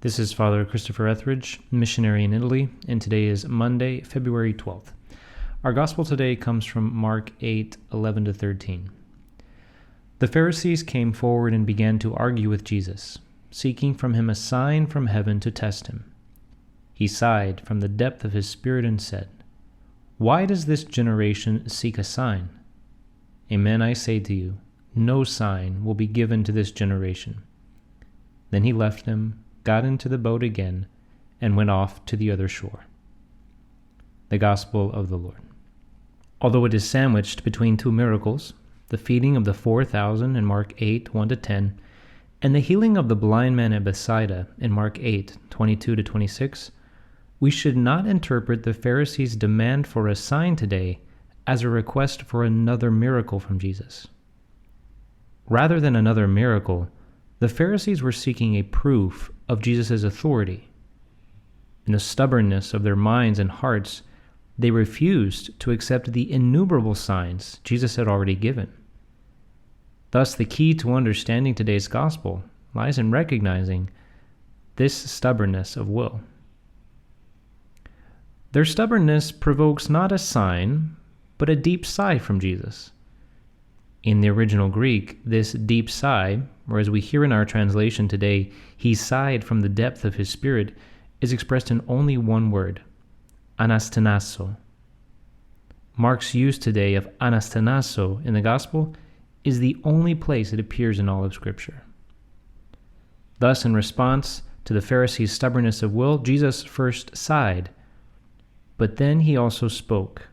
This is Father Christopher Etheridge, missionary in Italy, and today is Monday, February 12th. Our gospel today comes from Mark 8:11-13. The Pharisees came forward and began to argue with Jesus, seeking from him a sign from heaven to test him. He sighed from the depth of his spirit and said, "Why does this generation seek a sign? Amen, I say to you, no sign will be given to this generation." Then he left them, got into the boat again, and went off to the other shore. The Gospel of the Lord. Although it is sandwiched between two miracles, the feeding of the 4,000 in Mark 8:1-10, and the healing of the blind man at Bethsaida in Mark 8:22-26, we should not interpret the Pharisees' demand for a sign today as a request for another miracle from Jesus. Rather than another miracle, the Pharisees were seeking a proof of Jesus' authority. In the stubbornness of their minds and hearts, they refused to accept the innumerable signs Jesus had already given. Thus, the key to understanding today's gospel lies in recognizing this stubbornness of will. Their stubbornness provokes not a sign, but a deep sigh from Jesus. In the original Greek, this deep sigh, or as we hear in our translation today, he sighed from the depth of his spirit, is expressed in only one word, anastenazo. Mark's use today of anastenazo in the Gospel is the only place it appears in all of Scripture. Thus, in response to the Pharisees' stubbornness of will, Jesus first sighed, but then he also spoke.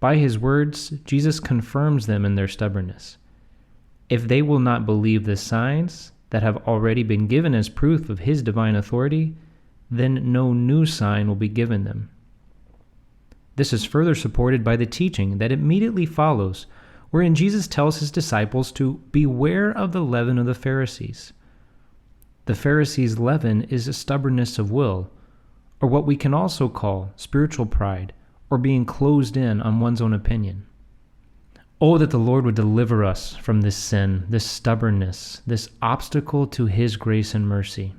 By his words, Jesus confirms them in their stubbornness. If they will not believe the signs that have already been given as proof of his divine authority, then no new sign will be given them. This is further supported by the teaching that immediately follows, wherein Jesus tells his disciples to beware of the leaven of the Pharisees. The Pharisees' leaven is a stubbornness of will, or what we can also call spiritual pride, or being closed in on one's own opinion. Oh, that the Lord would deliver us from this sin, this stubbornness, this obstacle to his grace and mercy.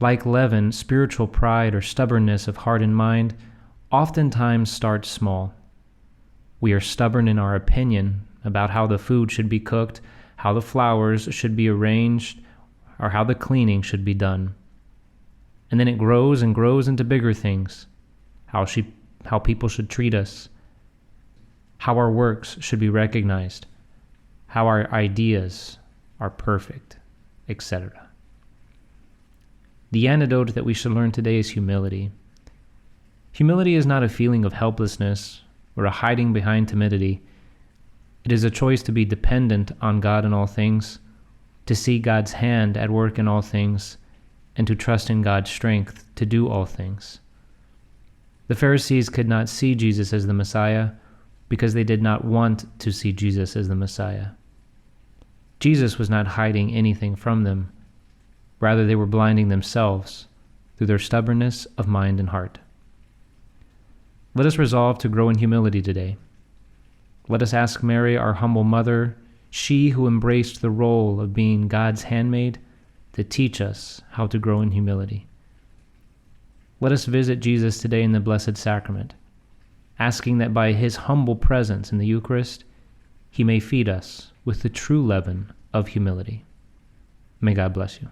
Like leaven, spiritual pride or stubbornness of heart and mind oftentimes starts small. We are stubborn in our opinion about how the food should be cooked, how the flowers should be arranged, or how the cleaning should be done. And then it grows and grows into bigger things. How people should treat us, how our works should be recognized, how our ideas are perfect, etc. The antidote that we should learn today is humility. Humility is not a feeling of helplessness or a hiding behind timidity. It is a choice to be dependent on God in all things, to see God's hand at work in all things, and to trust in God's strength to do all things. The Pharisees could not see Jesus as the Messiah because they did not want to see Jesus as the Messiah. Jesus was not hiding anything from them. Rather, they were blinding themselves through their stubbornness of mind and heart. Let us resolve to grow in humility today. Let us ask Mary, our humble mother, she who embraced the role of being God's handmaid, to teach us how to grow in humility. Let us visit Jesus today in the Blessed Sacrament, asking that by his humble presence in the Eucharist, he may feed us with the true leaven of humility. May God bless you.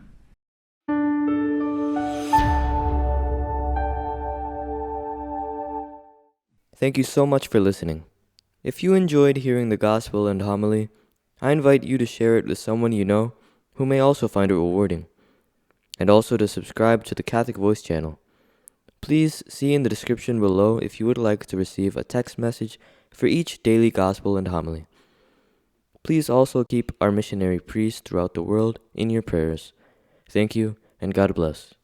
Thank you so much for listening. If you enjoyed hearing the Gospel and homily, I invite you to share it with someone you know who may also find it rewarding, and also to subscribe to the Catholic Voice channel. Please see in the description below if you would like to receive a text message for each daily Gospel and homily. Please also keep our missionary priests throughout the world in your prayers. Thank you, and God bless.